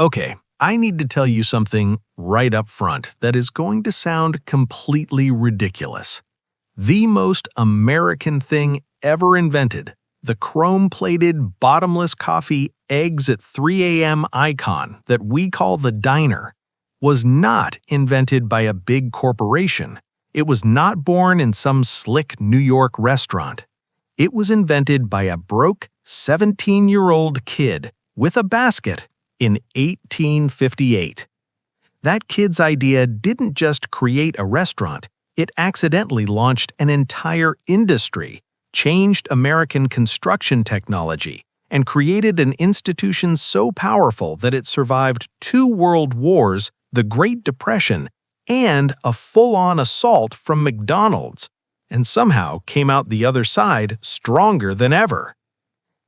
Okay, I need to tell you something right up front that is going to sound completely ridiculous. The most American thing ever invented, the chrome-plated, bottomless coffee eggs at 3 a.m. icon that we call the diner, was not invented by a big corporation. It was not born in some slick New York restaurant. It was invented by a broke 17-year-old kid with a basket in 1858. That kid's idea didn't just create a restaurant, it accidentally launched an entire industry, changed American construction technology, and created an institution so powerful that it survived 2 world wars, the Great Depression, and a full-on assault from McDonald's, and somehow came out the other side stronger than ever.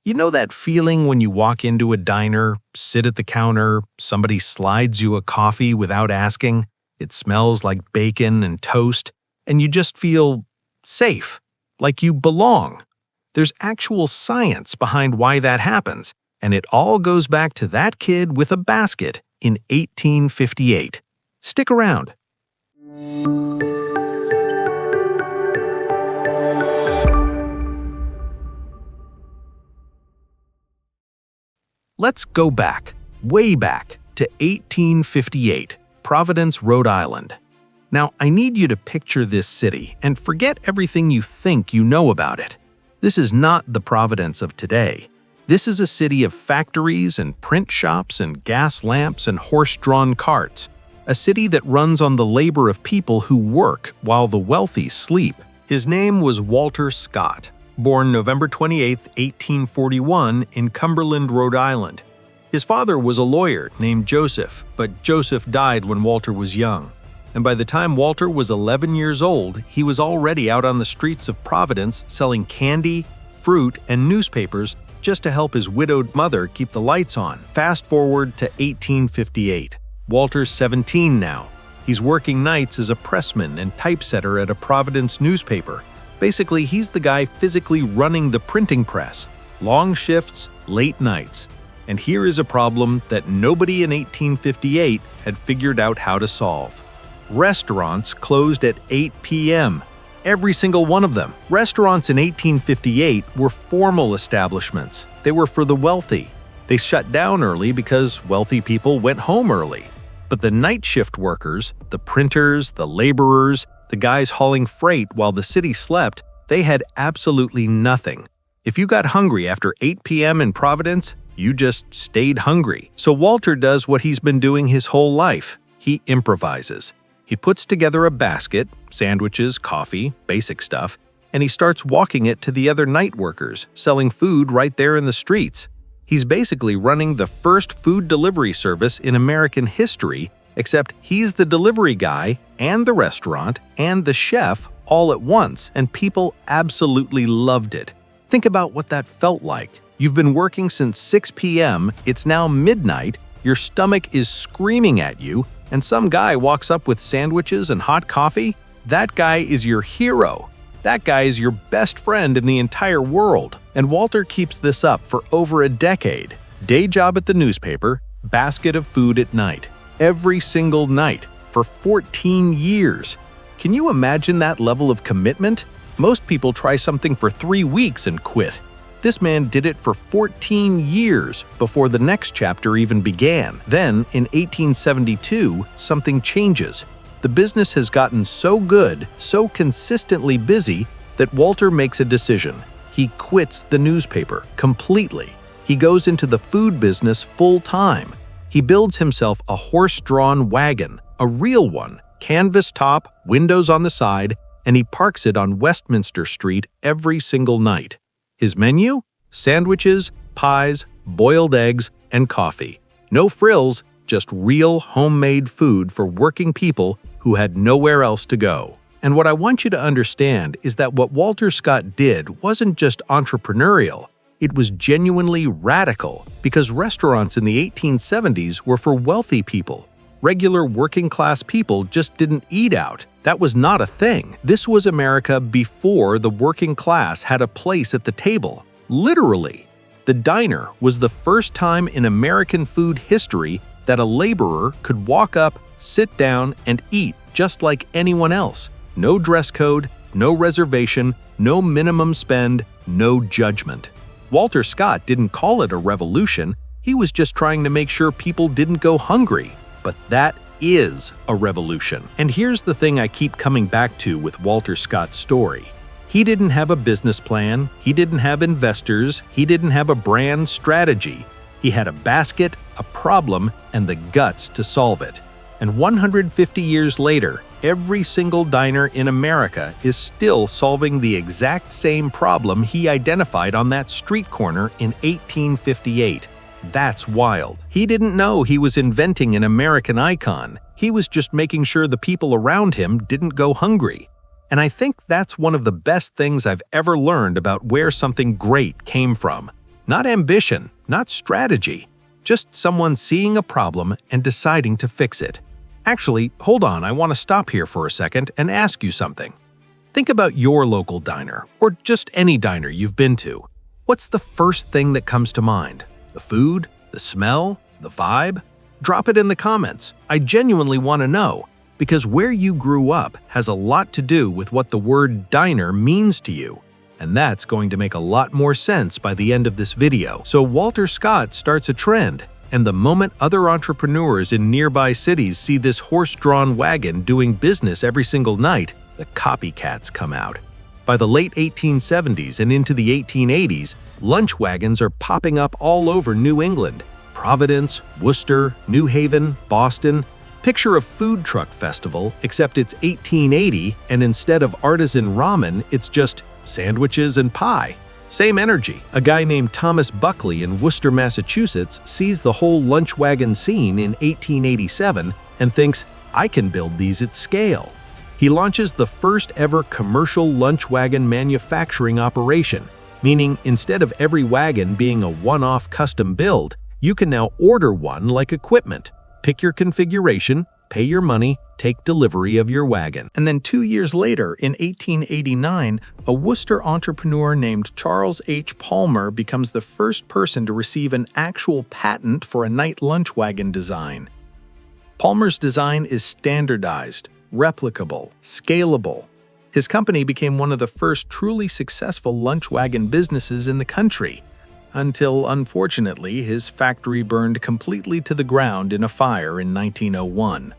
You know that feeling when you walk into a diner, sit at the counter, somebody slides you a coffee without asking, it smells like bacon and toast, and you just feel safe, like you belong. There's actual science behind why that happens, and it all goes back to that kid with a basket in 1858. Stick around. Let's go back, way back, to 1858, Providence, Rhode Island. Now, I need you to picture this city and forget everything you think you know about it. This is not the Providence of today. This is a city of factories and print shops and gas lamps and horse-drawn carts. A city that runs on the labor of people who work while the wealthy sleep. His name was Walter Scott, born November 28, 1841 in Cumberland, Rhode Island. His father was a lawyer named Joseph, but Joseph died when Walter was young. And by the time Walter was 11 years old, he was already out on the streets of Providence selling candy, fruit, and newspapers just to help his widowed mother keep the lights on. Fast forward to 1858. Walter's 17 now. He's working nights as a pressman and typesetter at a Providence newspaper. Basically, he's the guy physically running the printing press. Long shifts, late nights. And here is a problem that nobody in 1858 had figured out how to solve. Restaurants closed at 8 p.m. Every single one of them. Restaurants in 1858 were formal establishments. They were for the wealthy. They shut down early because wealthy people went home early. But the night shift workers, the printers, the laborers, the guys hauling freight while the city slept, they had absolutely nothing. If you got hungry after 8 p.m. in Providence, you just stayed hungry. So Walter does what he's been doing his whole life. He improvises. He puts together a basket, sandwiches, coffee, basic stuff, and he starts walking it to the other night workers, selling food right there in the streets. He's basically running the first food delivery service in American history, except he's the delivery guy and the restaurant and the chef all at once, and people absolutely loved it. Think about what that felt like. You've been working since 6 p.m., it's now midnight, your stomach is screaming at you, and some guy walks up with sandwiches and hot coffee. That guy is your hero. That guy is your best friend in the entire world. And Walter keeps this up for over a decade. Day job at the newspaper, basket of food at night. Every single night, for 14 years. Can you imagine that level of commitment? Most people try something for 3 weeks and quit. This man did it for 14 years before the next chapter even began. Then, in 1872, something changes. The business has gotten so good, so consistently busy, that Walter makes a decision. He quits the newspaper completely. He goes into the food business full-time. He builds himself a horse-drawn wagon, a real one, canvas top, windows on the side, and he parks it on Westminster Street every single night. His menu? Sandwiches, pies, boiled eggs, and coffee. No frills, just real homemade food for working people who had nowhere else to go. And what I want you to understand is that what Walter Scott did wasn't just entrepreneurial, it was genuinely radical, because restaurants in the 1870s were for wealthy people. Regular working-class people just didn't eat out. That was not a thing. This was America before the working class had a place at the table. Literally. The diner was the first time in American food history that a laborer could walk up, sit down, and eat just like anyone else. No dress code, no reservation, no minimum spend, no judgment. Walter Scott didn't call it a revolution, he was just trying to make sure people didn't go hungry. But that is a revolution. And here's the thing I keep coming back to with Walter Scott's story. He didn't have a business plan, he didn't have investors, he didn't have a brand strategy. He had a basket, a problem, and the guts to solve it. And 150 years later, every single diner in America is still solving the exact same problem he identified on that street corner in 1858. That's wild. He didn't know he was inventing an American icon. He was just making sure the people around him didn't go hungry. And I think that's one of the best things I've ever learned about where something great came from. Not ambition, not strategy, just someone seeing a problem and deciding to fix it. Actually, hold on, I want to stop here for a second and ask you something. Think about your local diner, or just any diner you've been to. What's the first thing that comes to mind? The food? The smell? The vibe? Drop it in the comments. I genuinely want to know, because where you grew up has a lot to do with what the word diner means to you. And that's going to make a lot more sense by the end of this video. So Walter Scott starts a trend, and the moment other entrepreneurs in nearby cities see this horse-drawn wagon doing business every single night, the copycats come out. By the late 1870s and into the 1880s, lunch wagons are popping up all over New England. Providence, Worcester, New Haven, Boston. Picture a food truck festival, except it's 1880, and instead of artisan ramen, it's just sandwiches and pie. Same energy. A guy named Thomas Buckley in Worcester, Massachusetts sees the whole lunch wagon scene in 1887 and thinks, I can build these at scale. He launches the first ever commercial lunch wagon manufacturing operation, meaning instead of every wagon being a one-off custom build, you can now order one like equipment. Pick your configuration, pay your money, take delivery of your wagon. And then 2 years later, in 1889, a Worcester entrepreneur named Charles H. Palmer becomes the first person to receive an actual patent for a night lunch wagon design. Palmer's design is standardized, replicable, scalable. His company became one of the first truly successful lunch wagon businesses in the country, until unfortunately his factory burned completely to the ground in a fire in 1901.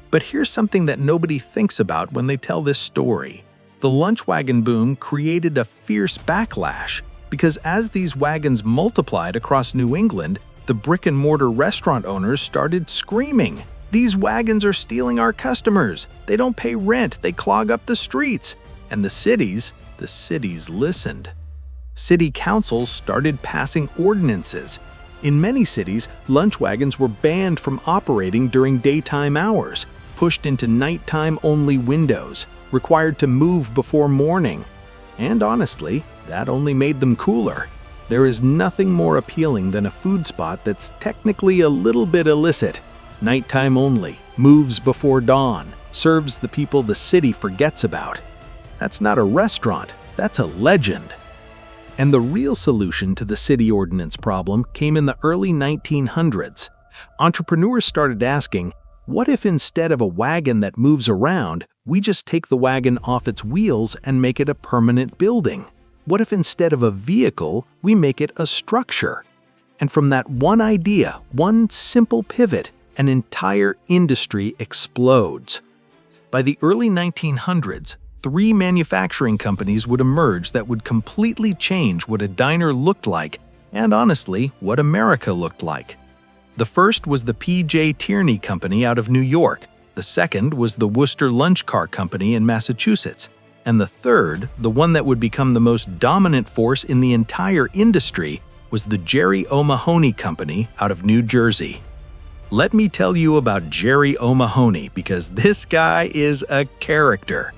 But here's something that nobody thinks about when they tell this story. The lunch wagon boom created a fierce backlash, because as these wagons multiplied across New England, the brick-and-mortar restaurant owners started screaming, "These wagons are stealing our customers! They don't pay rent, they clog up the streets!" And the cities listened. City councils started passing ordinances. In many cities, lunch wagons were banned from operating during daytime hours, pushed into nighttime-only windows, required to move before morning. And honestly, that only made them cooler. There is nothing more appealing than a food spot that's technically a little bit illicit. Nighttime only, moves before dawn, serves the people the city forgets about. That's not a restaurant, that's a legend. And the real solution to the city ordinance problem came in the early 1900s. Entrepreneurs started asking, what if instead of a wagon that moves around, we just take the wagon off its wheels and make it a permanent building? What if instead of a vehicle, we make it a structure? And from that one idea, one simple pivot, an entire industry explodes. By the early 1900s, 3 manufacturing companies would emerge that would completely change what a diner looked like, and honestly, what America looked like. The first was the P.J. Tierney Company out of New York, the second was the Worcester Lunch Car Company in Massachusetts, and the third, the one that would become the most dominant force in the entire industry, was the Jerry O'Mahony Company out of New Jersey. Let me tell you about Jerry O'Mahony, because this guy is a character.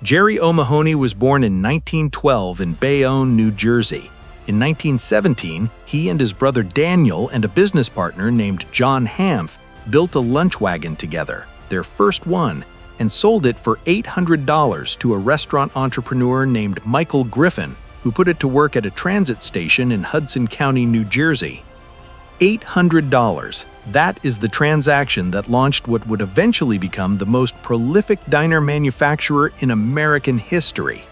Jerry O'Mahony was born in 1912 in Bayonne, New Jersey. In 1917, he and his brother Daniel and a business partner named John Hanf built a lunch wagon together, their first one, and sold it for $800 to a restaurant entrepreneur named Michael Griffin, who put it to work at a transit station in Hudson County, New Jersey. $800. That is the transaction that launched what would eventually become the most prolific diner manufacturer in American history.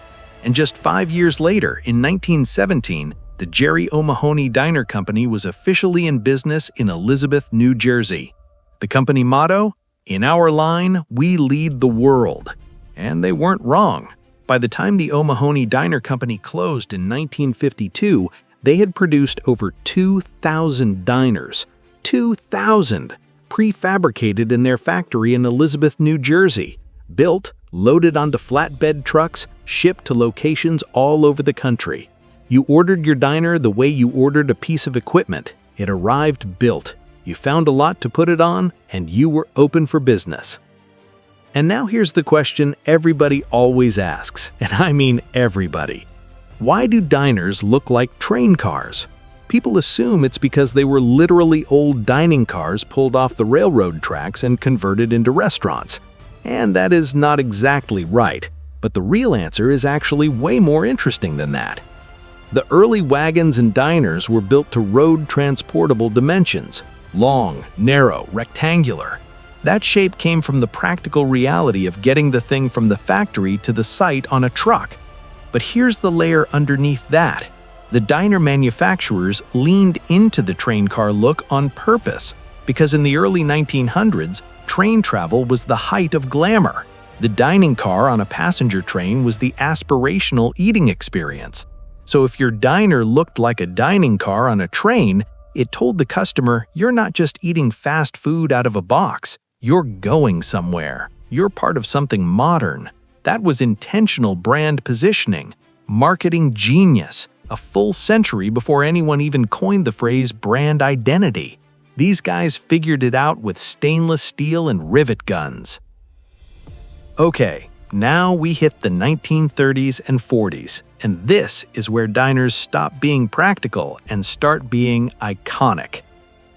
And just 5 years later, in 1917, the Jerry O'Mahony Diner Company was officially in business in Elizabeth, New Jersey. The company motto? "In our line, we lead the world." And they weren't wrong. By the time the O'Mahony Diner Company closed in 1952, they had produced over 2,000 diners. 2,000, prefabricated in their factory in Elizabeth, New Jersey, built, loaded onto flatbed trucks, shipped to locations all over the country. You ordered your diner the way you ordered a piece of equipment. It arrived built. You found a lot to put it on, and you were open for business. And now here's the question everybody always asks, and I mean everybody. Why do diners look like train cars? People assume it's because they were literally old dining cars pulled off the railroad tracks and converted into restaurants. And that is not exactly right, but the real answer is actually way more interesting than that. The early wagons and diners were built to road transportable dimensions: long, narrow, rectangular. That shape came from the practical reality of getting the thing from the factory to the site on a truck. But here's the layer underneath that. The diner manufacturers leaned into the train car look on purpose, because in the early 1900s, train travel was the height of glamour. The dining car on a passenger train was the aspirational eating experience. So if your diner looked like a dining car on a train, it told the customer you're not just eating fast food out of a box, you're going somewhere. You're part of something modern. That was intentional brand positioning, marketing genius, a full century before anyone even coined the phrase brand identity. These guys figured it out with stainless steel and rivet guns. Okay, now we hit the 1930s and 40s, and this is where diners stop being practical and start being iconic.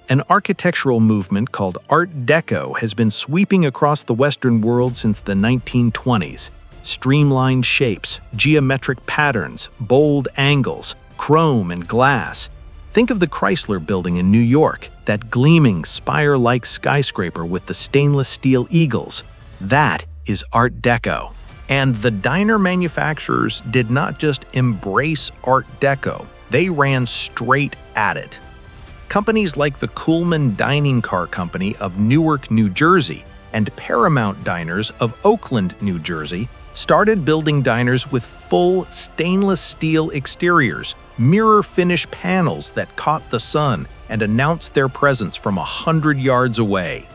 An architectural movement called Art Deco has been sweeping across the Western world since the 1920s. Streamlined shapes, geometric patterns, bold angles, chrome and glass. Think of the Chrysler Building in New York, that gleaming spire-like skyscraper with the stainless steel eagles. That is Art Deco. And the diner manufacturers did not just embrace Art Deco, they ran straight at it. Companies like the Kullman Dining Car Company of Newark, New Jersey, and Paramount Diners of Oakland, New Jersey, started building diners with full stainless steel exteriors, mirror finish panels that caught the sun and announced their presence from 100 yards away.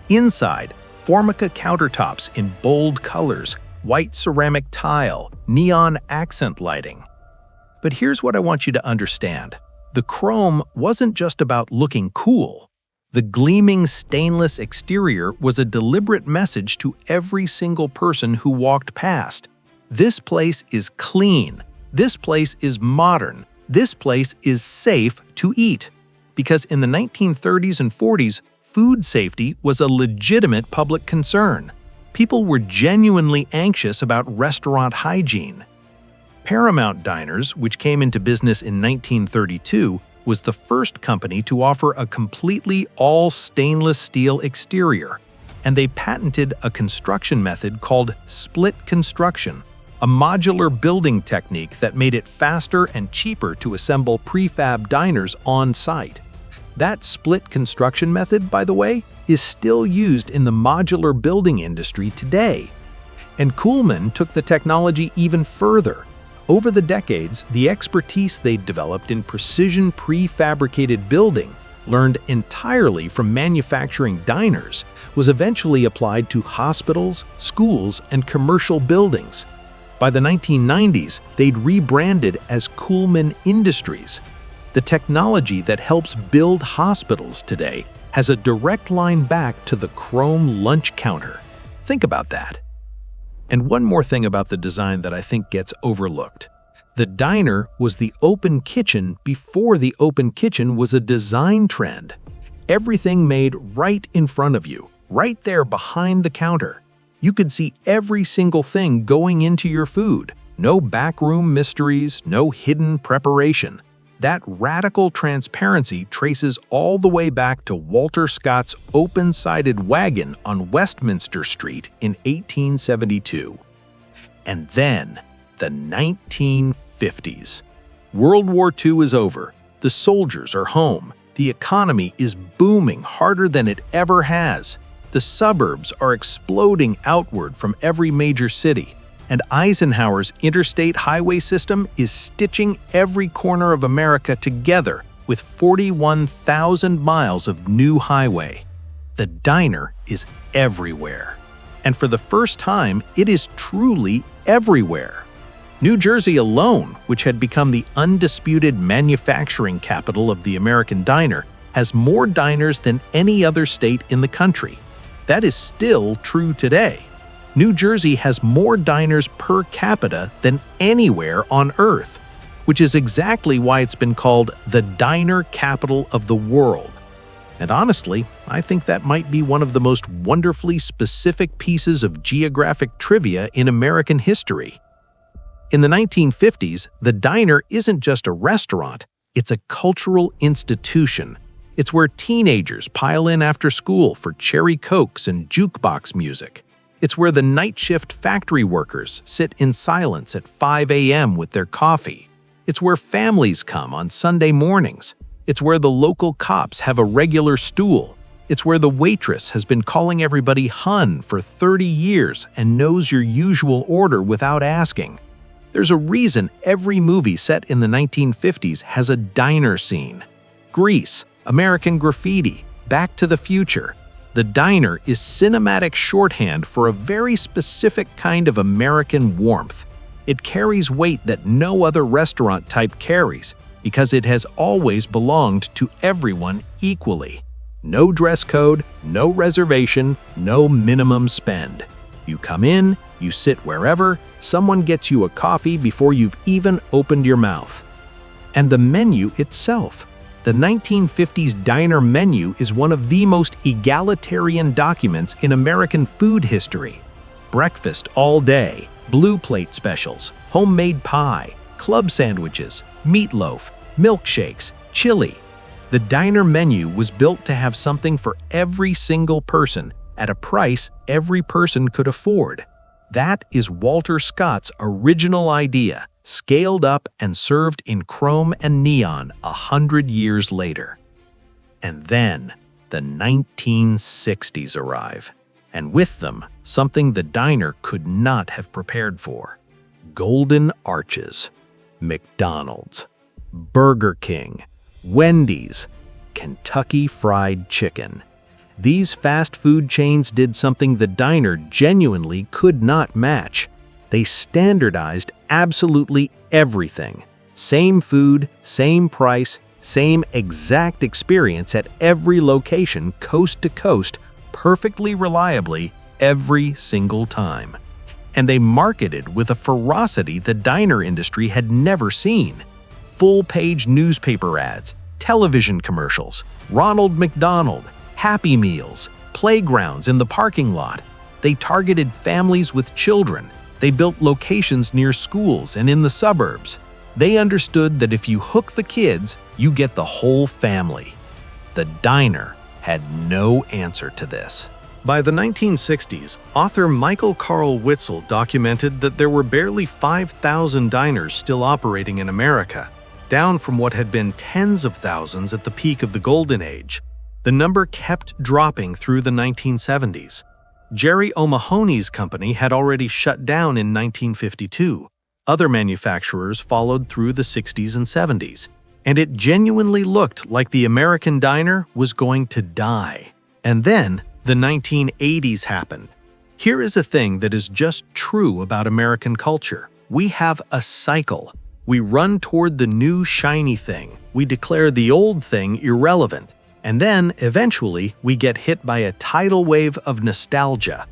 Inside, Formica countertops in bold colors, white ceramic tile, neon accent lighting. But here's what I want you to understand. The chrome wasn't just about looking cool. The gleaming stainless exterior was a deliberate message to every single person who walked past. This place is clean. This place is modern. This place is safe to eat. Because in the 1930s and 40s, food safety was a legitimate public concern. People were genuinely anxious about restaurant hygiene. Paramount Diners, which came into business in 1932, was the first company to offer a completely all stainless steel exterior, and they patented a construction method called split construction, a modular building technique that made it faster and cheaper to assemble prefab diners on site. That split construction method, by the way, is still used in the modular building industry today. And Kullman took the technology even further. Over the decades, the expertise they'd developed in precision prefabricated building, learned entirely from manufacturing diners, was eventually applied to hospitals, schools, and commercial buildings. By the 1990s, they'd rebranded as Kullman Industries. The technology that helps build hospitals today has a direct line back to the chrome lunch counter. Think about that. And one more thing about the design that I think gets overlooked. The diner was the open kitchen before the open kitchen was a design trend. Everything made right in front of you, right there behind the counter. You could see every single thing going into your food. No backroom mysteries, no hidden preparation. That radical transparency traces all the way back to Walter Scott's open-sided wagon on Westminster Street in 1872. And then, the 1950s. World War II is over, the soldiers are home, the economy is booming harder than it ever has, the suburbs are exploding outward from every major city, and Eisenhower's interstate highway system is stitching every corner of America together with 41,000 miles of new highway. The diner is everywhere. And for the first time, it is truly everywhere. New Jersey alone, which had become the undisputed manufacturing capital of the American diner, has more diners than any other state in the country. That is still true today. New Jersey has more diners per capita than anywhere on Earth, which is exactly why it's been called the diner capital of the world. And honestly, I think that might be one of the most wonderfully specific pieces of geographic trivia in American history. In the 1950s, the diner isn't just a restaurant, it's a cultural institution. It's where teenagers pile in after school for cherry cokes and jukebox music. It's where the night shift factory workers sit in silence at 5 a.m. with their coffee. It's where families come on Sunday mornings. It's where the local cops have a regular stool. It's where the waitress has been calling everybody hun for 30 years and knows your usual order without asking. There's a reason every movie set in the 1950s has a diner scene. Grease, American Graffiti, Back to the Future. The diner is cinematic shorthand for a very specific kind of American warmth. It carries weight that no other restaurant type carries because it has always belonged to everyone equally. No dress code, no reservation, no minimum spend. You come in, you sit wherever, someone gets you a coffee before you've even opened your mouth. And the menu itself. The 1950s diner menu is one of the most egalitarian documents in American food history. Breakfast all day, blue plate specials, homemade pie, club sandwiches, meatloaf, milkshakes, chili. The diner menu was built to have something for every single person at a price every person could afford. That is Walter Scott's original idea, scaled up and served in chrome and neon 100 years later. And then the 1960s arrive, and with them, something the diner could not have prepared for. Golden arches, McDonald's, Burger King, Wendy's, Kentucky Fried Chicken. These fast food chains did something the diner genuinely could not match. They standardized absolutely everything. Same food, same price, same exact experience at every location, coast to coast, perfectly reliably, every single time. And they marketed with a ferocity the diner industry had never seen. Full-page newspaper ads, television commercials, Ronald McDonald, Happy Meals, playgrounds in the parking lot. They targeted families with children. They built locations near schools and in the suburbs. They understood that if you hook the kids, you get the whole family. The diner had no answer to this. By the 1960s, author Michael Carl Witzel documented that there were barely 5,000 diners still operating in America, down from what had been tens of thousands at the peak of the Golden Age. The number kept dropping through the 1970s. Jerry O'Mahony's company had already shut down in 1952. Other manufacturers followed through the 60s and 70s, and it genuinely looked like the American diner was going to die. And then the 1980s happened. Here is a thing that is just true about American culture. We have a cycle. We run toward the new shiny thing. We declare the old thing irrelevant. And then, eventually, we get hit by a tidal wave of nostalgia.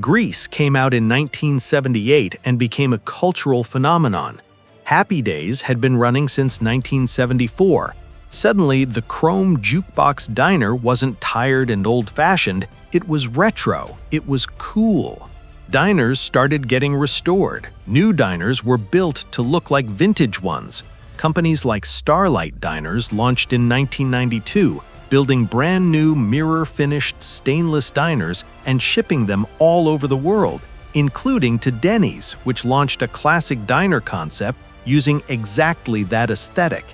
Grease came out in 1978 and became a cultural phenomenon. Happy Days had been running since 1974. Suddenly, the chrome jukebox diner wasn't tired and old-fashioned, it was retro, it was cool. Diners started getting restored. New diners were built to look like vintage ones. Companies like Starlight Diners launched in 1992, building brand new mirror-finished stainless diners and shipping them all over the world, including to Denny's, which launched a classic diner concept using exactly that aesthetic.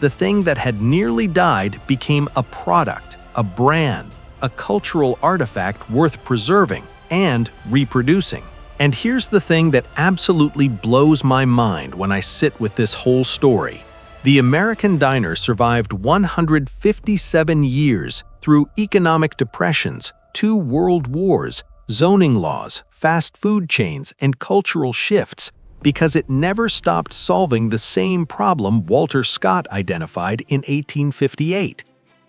The thing that had nearly died became a product, a brand, a cultural artifact worth preserving and reproducing. And here's the thing that absolutely blows my mind when I sit with this whole story. The American diner survived 157 years through economic depressions, 2 world wars, zoning laws, fast food chains, and cultural shifts because it never stopped solving the same problem Walter Scott identified in 1858.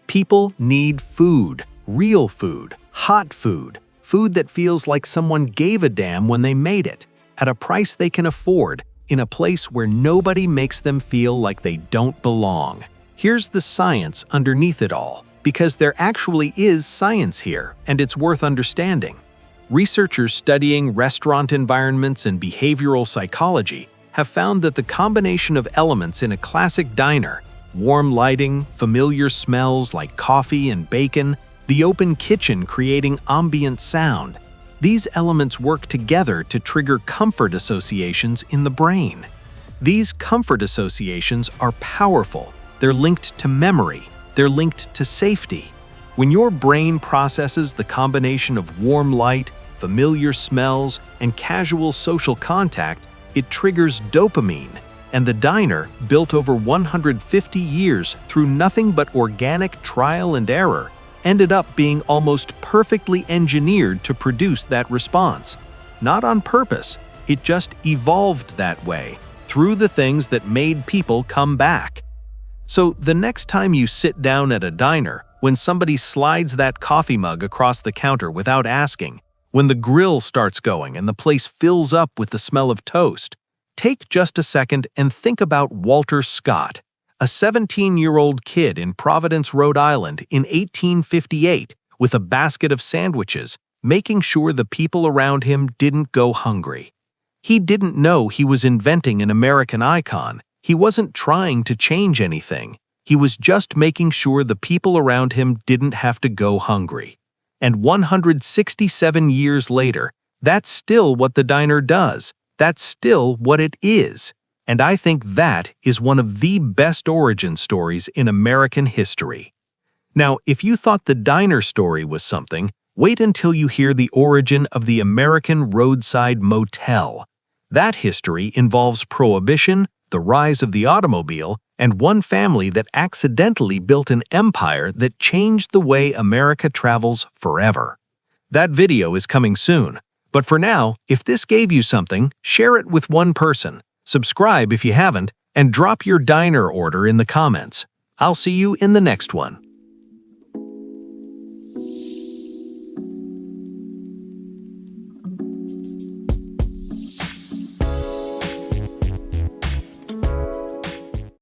People need food, real food, hot food, food that feels like someone gave a damn when they made it, at a price they can afford, in a place where nobody makes them feel like they don't belong. Here's the science underneath it all, because there actually is science here, and it's worth understanding. Researchers studying restaurant environments and behavioral psychology have found that the combination of elements in a classic diner, warm lighting, familiar smells like coffee and bacon, the open kitchen creating ambient sound, these elements work together to trigger comfort associations in the brain. These comfort associations are powerful. They're linked to memory. They're linked to safety. When your brain processes the combination of warm light, familiar smells, and casual social contact, it triggers dopamine. And the diner, built over 150 years through nothing but organic trial and error, ended up being almost perfectly engineered to produce that response. Not on purpose, it just evolved that way, through the things that made people come back. So the next time you sit down at a diner, when somebody slides that coffee mug across the counter without asking, when the grill starts going and the place fills up with the smell of toast, take just a second and think about Walter Scott, a 17-year-old kid in Providence, Rhode Island in 1858 with a basket of sandwiches, making sure the people around him didn't go hungry. He didn't know he was inventing an American icon. He wasn't trying to change anything. He was just making sure the people around him didn't have to go hungry. And 167 years later, that's still what the diner does. That's still what it is. And I think that is one of the best origin stories in American history. Now, if you thought the diner story was something, wait until you hear the origin of the American roadside motel. That history involves Prohibition, the rise of the automobile, and one family that accidentally built an empire that changed the way America travels forever. That video is coming soon. But for now, if this gave you something, share it with one person. Subscribe if you haven't, and drop your diner order in the comments. I'll see you in the next one.